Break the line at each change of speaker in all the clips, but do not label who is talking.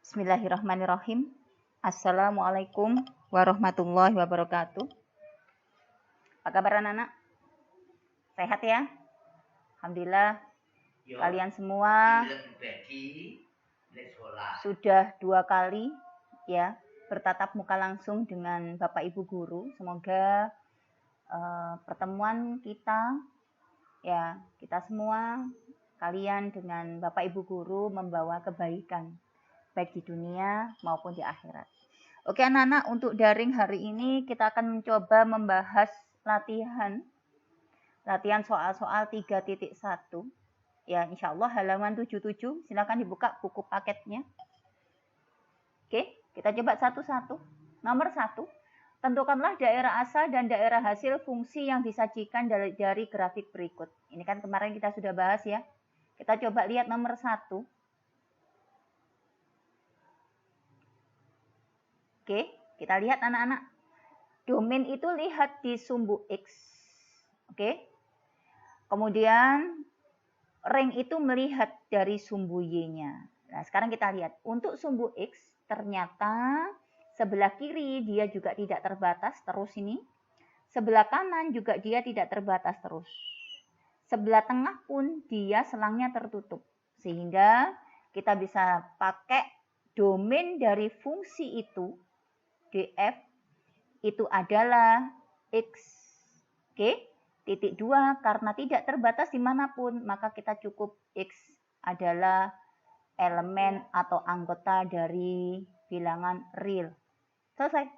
Bismillahirrahmanirrahim. Assalamualaikum warahmatullahi wabarakatuh. Apa kabar anak-anak? Sehat ya? Alhamdulillah. Kalian semua sudah 2 kali ya bertatap muka langsung dengan Bapak Ibu Guru. Semoga pertemuan kita ya, kita semua, kalian dengan Bapak Ibu Guru membawa kebaikan baik di dunia maupun di akhirat. Oke anak-anak, untuk daring hari ini kita akan mencoba membahas latihan soal-soal 3.1 ya, insya Allah halaman 77. Silakan dibuka buku paketnya. Oke, kita coba satu-satu. Nomor 1, tentukanlah daerah asal dan daerah hasil fungsi yang disajikan dari grafik berikut. Ini kan kemarin kita sudah bahas ya. Kita coba lihat nomor 1. Oke, kita lihat anak-anak. Domain itu lihat di sumbu X. Oke. Kemudian ring itu melihat dari sumbu Y-nya. Nah, sekarang kita lihat. Untuk sumbu X, ternyata sebelah kiri dia juga tidak terbatas terus ini. Sebelah kanan juga dia tidak terbatas terus. Sebelah tengah pun dia selangnya tertutup. Sehingga kita bisa pakai domain dari fungsi itu, df, itu adalah X. Oke, titik 2, karena tidak terbatas dimanapun, maka kita cukup X adalah elemen atau anggota dari bilangan real. Selesai.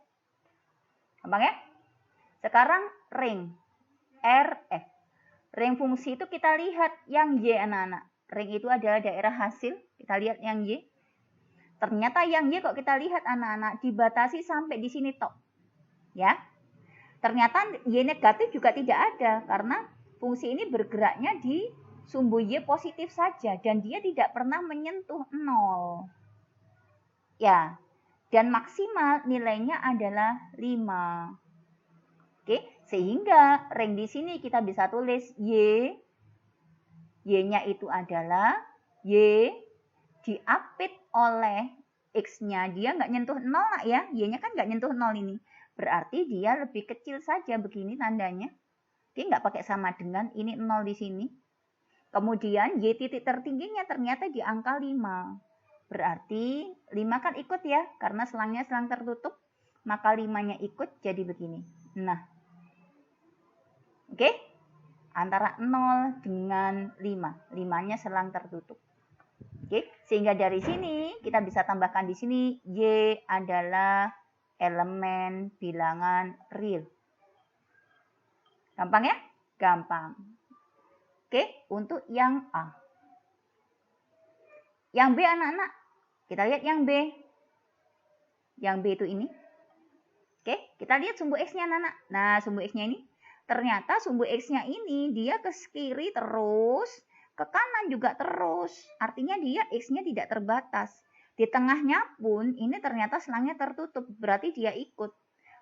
Gampang ya? Sekarang ring, RF. Ring fungsi itu kita lihat yang Y anak-anak. Ring itu adalah daerah hasil, kita lihat yang Y. Ternyata yang Y kok kita lihat anak-anak dibatasi sampai di sini tok. Ya. Ternyata Y negatif juga tidak ada karena fungsi ini bergeraknya di sumbu Y positif saja dan dia tidak pernah menyentuh 0. Ya. Dan maksimal nilainya adalah 5. Oke, sehingga ring di sini kita bisa tulis Y. Y-nya itu adalah Y diapit oleh X-nya, dia nggak nyentuh 0 lah ya, Y-nya kan nggak nyentuh 0 ini. Berarti dia lebih kecil saja begini tandanya. Dia nggak pakai sama dengan, ini 0 di sini. Kemudian Y titik tertingginya ternyata di angka 5. Berarti 5 kan ikut ya, karena selangnya selang tertutup, maka 5-nya ikut jadi begini. Nah, oke? Antara 0 dengan 5. 5-nya selang tertutup. Oke, sehingga dari sini kita bisa tambahkan di sini Y adalah elemen bilangan real. Gampang ya? Gampang. Oke, untuk yang A. Yang B anak-anak, kita lihat yang B. Yang B itu ini. Oke, kita lihat sumbu X-nya anak-anak. Nah, sumbu X-nya ini. Ternyata sumbu X-nya ini dia ke kiri terus, ke kanan juga terus. Artinya dia X-nya tidak terbatas. Di tengahnya pun ini ternyata selangnya tertutup. Berarti dia ikut.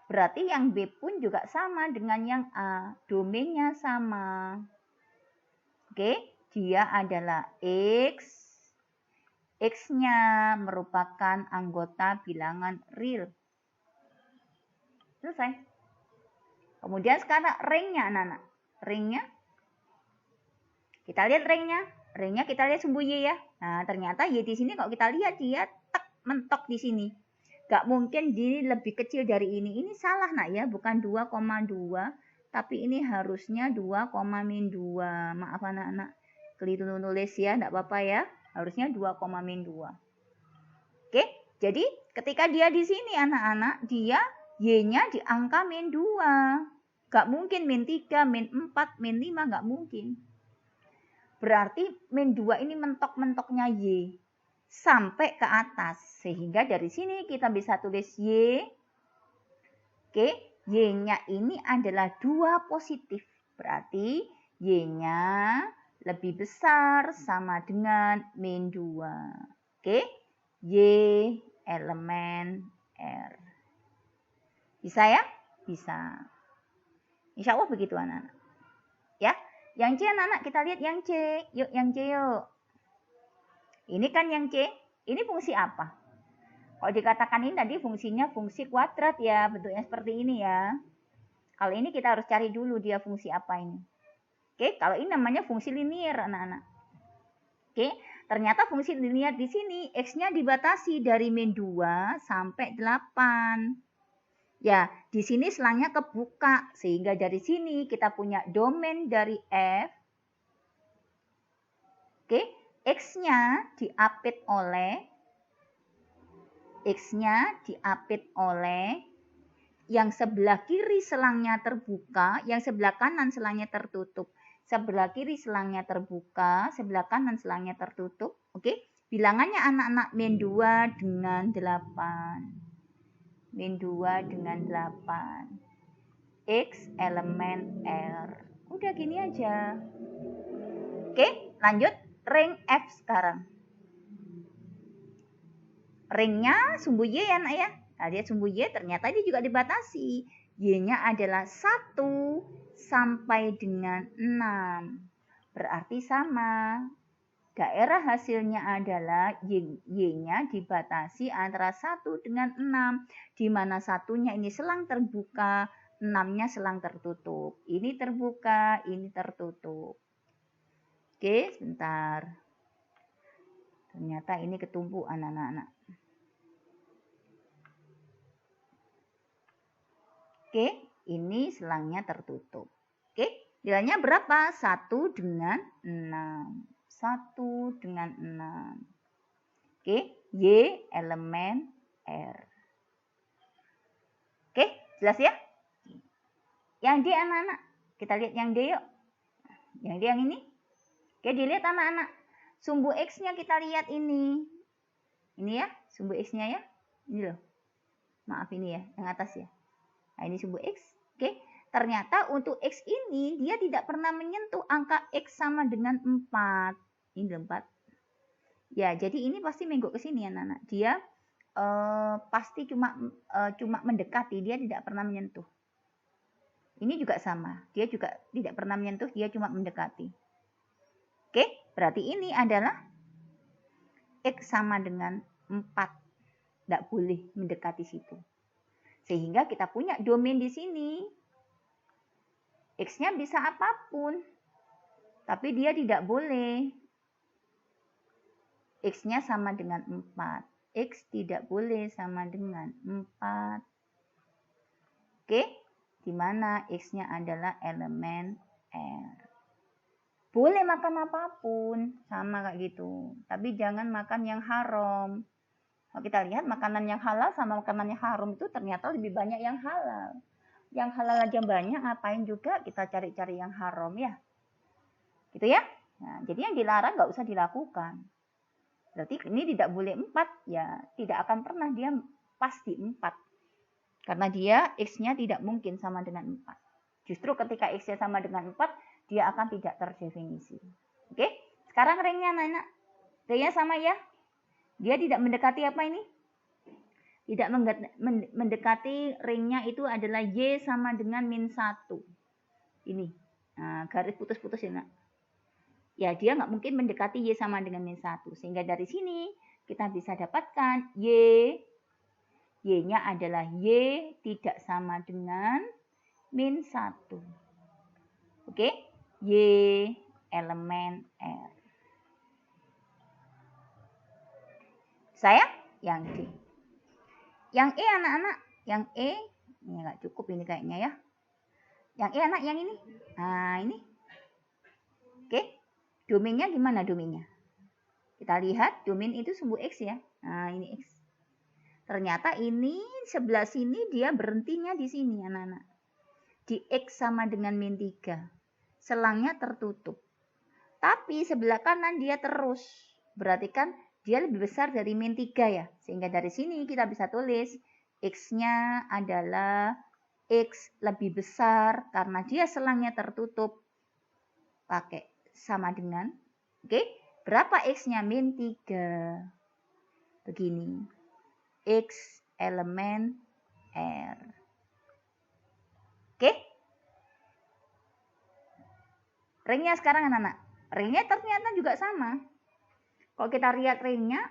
Berarti yang B pun juga sama dengan yang A. Domainnya sama. Oke, dia adalah X. X-nya merupakan anggota bilangan real. Selesai. Kemudian sekarang ringnya anak-anak. Ringnya. Kita lihat ringnya. Ringnya kita lihat sumbu Y ya. Nah, ternyata Y di sini kalau kita lihat dia mentok di sini. Gak mungkin dia lebih kecil dari ini. Ini salah nak ya, bukan 2,2. Tapi ini harusnya 2,-2. Maaf anak-anak. Keliru nulis ya, enggak apa-apa ya. Harusnya 2,-2. Oke, jadi ketika dia di sini anak-anak, dia Y-nya di angka -2. Gak mungkin -3, -4, -5, gak mungkin. Berarti -2 ini mentok-mentoknya Y sampai ke atas. Sehingga dari sini kita bisa tulis Y. Oke, Y-nya ini adalah 2 positif. Berarti Y-nya lebih besar sama dengan -2. Oke, Y elemen R. Bisa ya? Bisa. Insya Allah begitu anak-anak. Ya. Yang C anak-anak, kita lihat yang C. Yuk yang C yuk. Ini kan yang C. Ini fungsi apa? Kalau dikatakan ini tadi fungsinya fungsi kuadrat ya, bentuknya seperti ini ya. Kalau ini kita harus cari dulu dia fungsi apa ini. Oke, kalau ini namanya fungsi linier anak-anak. Oke, ternyata fungsi linier di sini X-nya dibatasi dari min 2 sampai 8. Ya, di sini selangnya kebuka, sehingga dari sini kita punya domain dari F. Oke, X-nya diapit oleh yang sebelah kiri selangnya terbuka, yang sebelah kanan selangnya tertutup. Sebelah kiri selangnya terbuka, sebelah kanan selangnya tertutup. Oke, bilangannya anak-anak min 2 dengan 8. Min 2 dengan 8. X elemen R. Udah gini aja. Oke, lanjut ring F sekarang. Ringnya sumbu Y ya nak ya. Nah, dia sumbu Y ternyata dia juga dibatasi. Y-nya adalah 1 sampai dengan 6. Berarti sama. Daerah hasilnya adalah Y-nya dibatasi antara 1 dengan 6. Di mana satunya ini selang terbuka, 6-nya selang tertutup. Ini terbuka, ini tertutup. Oke, sebentar. Ternyata ini ketumpuan anak-anak. Oke, ini selangnya tertutup. Oke, nilainya berapa? 1 dengan 6. 1 dengan 6. Oke, Y elemen R. Oke, jelas ya? Yang D anak-anak. Kita lihat yang D yuk. Yang D yang ini. Oke, dilihat anak-anak. Sumbu X-nya kita lihat ini. Ini ya, sumbu X-nya ya. Ini loh. Maaf ini ya, yang atas ya. Nah, ini sumbu X. Oke, ternyata untuk X ini dia tidak pernah menyentuh angka X sama dengan 4. Ini 4. Ya, jadi ini pasti menggok ke sini anak-anak. Dia pasti cuma mendekati, dia tidak pernah menyentuh. Ini juga sama. Dia juga tidak pernah menyentuh, dia cuma mendekati. Oke, berarti ini adalah X sama dengan 4. Tidak boleh mendekati situ. Sehingga kita punya domain di sini. X-nya bisa apapun. Tapi dia tidak boleh. X-nya sama dengan 4. X tidak boleh sama dengan 4. Oke, di mana X-nya adalah elemen R. Boleh makan apapun, sama kayak gitu. Tapi jangan makan yang haram. Kalau kita lihat makanan yang halal sama makanan yang haram itu ternyata lebih banyak yang halal. Yang halal aja banyak, ngapain juga kita cari-cari yang haram ya. Gitu ya. Nah, jadi yang dilarang nggak usah dilakukan. Berarti ini tidak boleh 4, ya tidak akan pernah dia pasti 4. Karena dia X-nya tidak mungkin sama dengan 4. Justru ketika X-nya sama dengan 4, dia akan tidak terdefinisi. Oke, sekarang ringnya anak-anak. Ringnya sama ya. Dia tidak mendekati apa ini? Tidak mendekati ringnya itu adalah Y sama dengan min 1. Ini. Nah, garis putus-putus ya nak. Ya, dia nggak mungkin mendekati Y sama dengan min 1. Sehingga dari sini kita bisa dapatkan Y-nya adalah Y tidak sama dengan min 1. Oke, Y elemen R. Saya yang D. Yang E anak-anak, yang E, ini nggak cukup ini kayaknya ya. Yang E anak, yang ini. Nah, ini. Oke, domainnya gimana domainnya? Kita lihat domain itu sumbu X ya. Nah, ini X. Ternyata ini sebelah sini dia berhentinya di sini anak-anak. Di X sama dengan min 3. Selangnya tertutup. Tapi sebelah kanan dia terus. Berarti kan dia lebih besar dari min 3 ya. Sehingga dari sini kita bisa tulis X-nya adalah X lebih besar karena dia selangnya tertutup. Pakai sama dengan, oke, berapa X-nya? Min 3. Begini. X elemen R. Oke. Ringnya sekarang anak-anak. Ringnya ternyata juga sama. Kalau kita lihat ringnya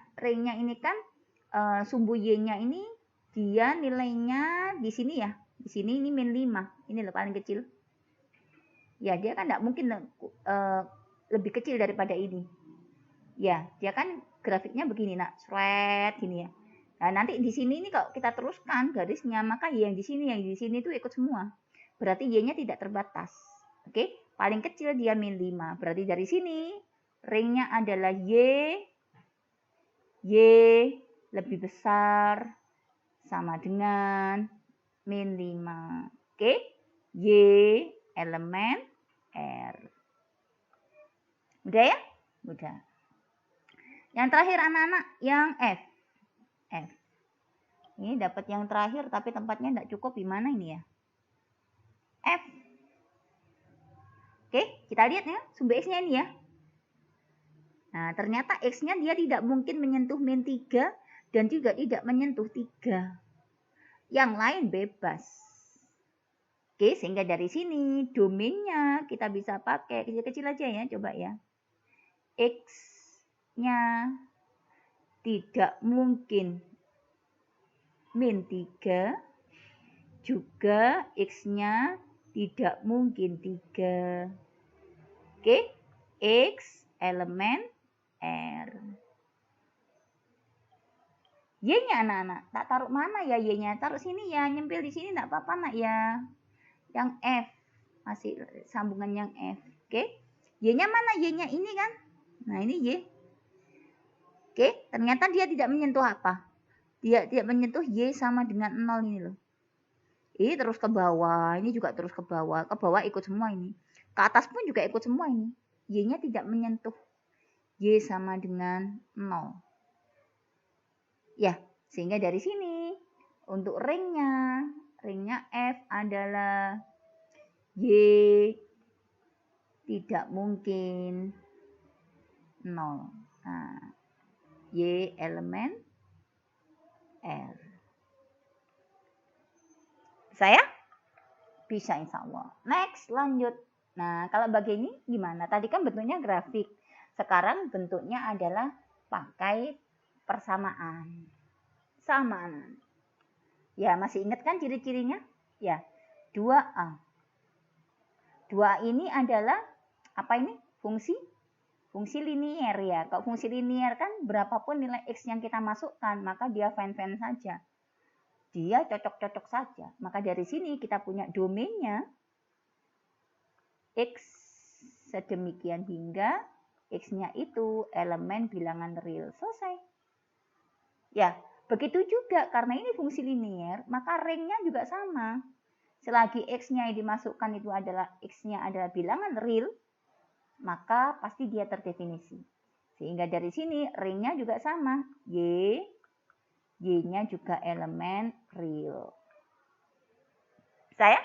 ini kan sumbu Y-nya ini dia nilainya di sini ya. Di sini ini min 5. Ini loh paling kecil. Ya, dia kan enggak mungkin lebih kecil daripada ini. Ya, dia kan grafiknya begini, Nak. Sret gini ya. Nah, nanti di sini ini kalau kita teruskan garisnya, maka Y yang di sini itu ikut semua. Berarti Y-nya tidak terbatas. Oke, paling kecil dia min 5. Berarti dari sini ringnya adalah Y lebih besar sama dengan min 5. Oke, Y elemen R. Mudah ya? Mudah. Yang terakhir anak-anak, yang F. F. Ini dapat yang terakhir tapi tempatnya tidak cukup. Gimana ini ya? F. Oke, kita lihat ya, sumbu X-nya ini ya. Nah, ternyata X-nya dia tidak mungkin menyentuh min 3 dan juga tidak menyentuh 3. Yang lain bebas. Oke, sehingga dari sini domainnya kita bisa pakai kecil-kecil aja ya, coba ya. X-nya tidak mungkin min 3, juga X-nya tidak mungkin 3. Oke, X elemen R. Y-nya anak-anak, tak taruh mana ya Y-nya? Taruh sini ya, nyempil di sini enggak apa-apa nak ya. Yang F, masih sambungan yang F. Oke, Y-nya mana? Y-nya ini kan? Nah, ini Y. Oke, ternyata dia tidak menyentuh apa? Dia tidak menyentuh Y sama dengan 0 ini loh. Ini terus ke bawah, ini juga terus ke bawah ikut semua ini. Ke atas pun juga ikut semua ini. Y-nya tidak menyentuh Y sama dengan 0. Ya, sehingga dari sini untuk ringnya F adalah Y tidak mungkin 0. Nah, Y elemen R. Saya bisa insya Allah. Next, lanjut. Nah, kalau begini gimana? Tadi kan bentuknya grafik. Sekarang bentuknya adalah pakai persamaan. Samaan. Ya, masih ingat kan ciri-cirinya? Ya, 2A. 2A ini adalah apa ini? Fungsi linier ya. Kalau fungsi linier kan berapapun nilai X yang kita masukkan, maka dia fine-fine saja. Dia cocok-cocok saja. Maka dari sini kita punya domainnya X sedemikian hingga X-nya itu elemen bilangan real. Selesai. Ya, begitu juga karena ini fungsi linier, maka ringnya juga sama. Selagi X-nya yang dimasukkan itu adalah X-nya adalah bilangan real, maka pasti dia terdefinisi. Sehingga dari sini ringnya juga sama. Y-nya juga elemen real. Saya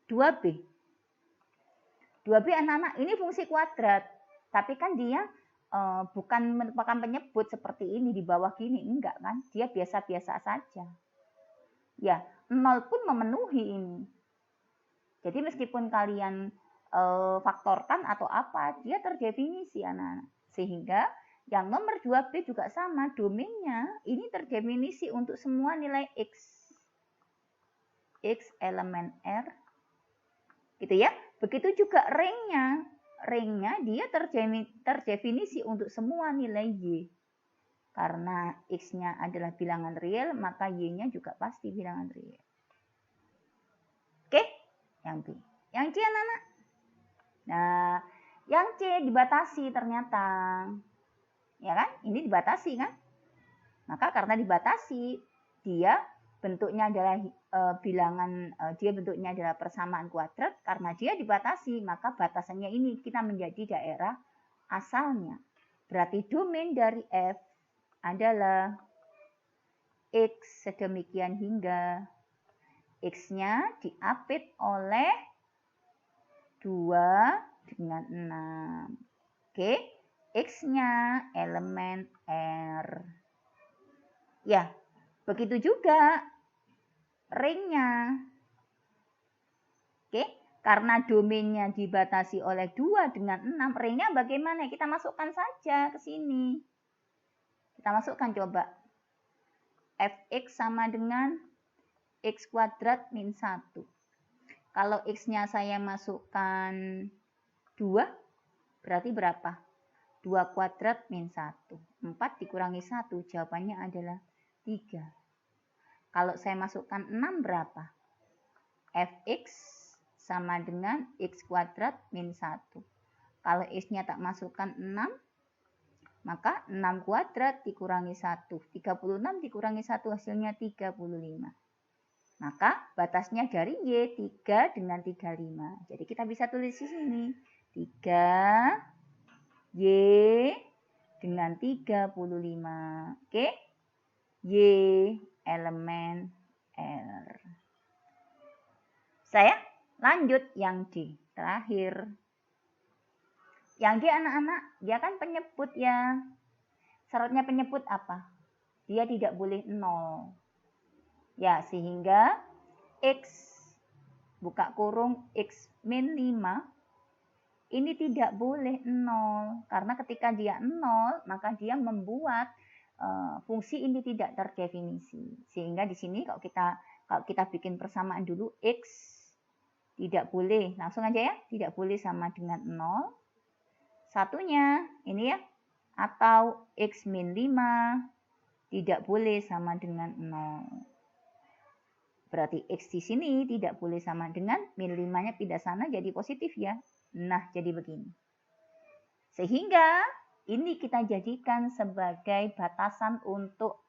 2B. 2B anak-anak ini fungsi kuadrat. Tapi kan dia bukan merupakan penyebut seperti ini di bawah gini. Enggak kan. Dia biasa-biasa saja. Ya, 0 pun memenuhi ini. Jadi meskipun kalian faktorkan atau apa, dia terdefinisi anak-anak. Sehingga yang nomor 2B juga sama, domainnya ini terdefinisi untuk semua nilai X. X elemen R. Gitu ya. Begitu juga ringnya. Ringnya dia terdefinisi untuk semua nilai Y. Karena X-nya adalah bilangan real, maka Y-nya juga pasti bilangan real. Oke? Yang B. Yang C anak-anak. Nah, yang C dibatasi ternyata. Ya kan? Ini dibatasi kan? Maka karena dibatasi, dia bentuknya adalah dia bentuknya adalah persamaan kuadrat. Karena dia dibatasi, maka batasannya ini kita menjadi daerah asalnya. Berarti domain dari F adalah X sedemikian hingga X-nya diapit oleh 2 dengan 6. Oke, X-nya elemen R. Ya, begitu juga ringnya. Oke, karena domainnya dibatasi oleh 2 dengan 6, ringnya bagaimana? Kita masukkan saja ke sini. Kita masukkan coba. fx sama dengan x kuadrat min 1. Kalau x-nya saya masukkan 2, berarti berapa? 2 kuadrat min 1. 4 dikurangi 1, jawabannya adalah 3. Kalau saya masukkan 6 berapa? Fx sama dengan x kuadrat min 1. Kalau x-nya tak masukkan 6, maka 6 kuadrat dikurangi 1. 36 dikurangi 1 hasilnya 35. Maka batasnya dari Y 3 dengan 35. Jadi kita bisa tulis di sini. 3 Y dengan 35. Oke? Y elemen R. Saya lanjut yang D. Terakhir. Yang D anak-anak, dia kan penyebut ya. Syaratnya penyebut apa? Dia tidak boleh 0. Ya, sehingga X buka kurung X min 5 ini tidak boleh 0. Karena ketika dia 0, maka dia membuat fungsi ini tidak terdefinisi. Sehingga di sini kalau kita bikin persamaan dulu, X tidak boleh, langsung aja ya, tidak boleh sama dengan 0. Satunya ini ya, atau X min 5 tidak boleh sama dengan 0. Berarti X di sini tidak boleh sama dengan min 5-nya pindah sana jadi positif ya. Nah, jadi begini. Sehingga ini kita jadikan sebagai batasan untuk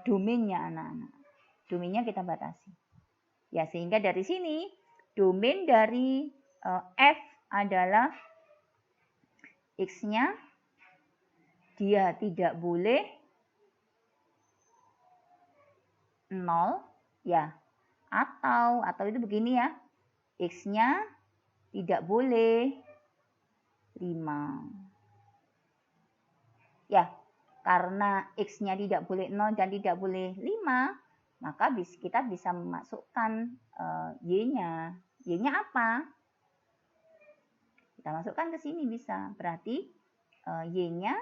domainnya anak-anak. Domainnya kita batasi. Ya, sehingga dari sini domain dari F adalah X-nya dia tidak boleh 0 ya. Atau itu begini ya. X-nya tidak boleh 5. Ya, karena X-nya tidak boleh 0 dan tidak boleh 5, maka kita bisa memasukkan Y-nya. Y-nya apa? Kita masukkan ke sini bisa. Berarti Y-nya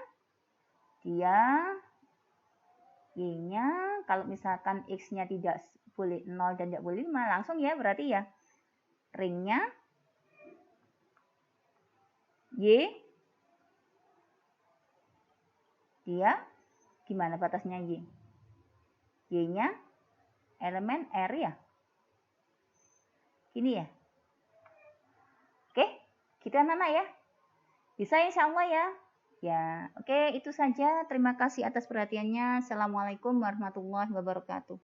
kalau misalkan X-nya tidak boleh 0 dan tidak boleh 5, langsung ya berarti ya. Ringnya Y, dia gimana batasnya Y? Y-nya elemen R ya. Gini ya. Oke, gitu anak-anak ya. Bisa insya Allah ya. Ya, oke itu saja. Terima kasih atas perhatiannya. Assalamualaikum warahmatullahi wabarakatuh.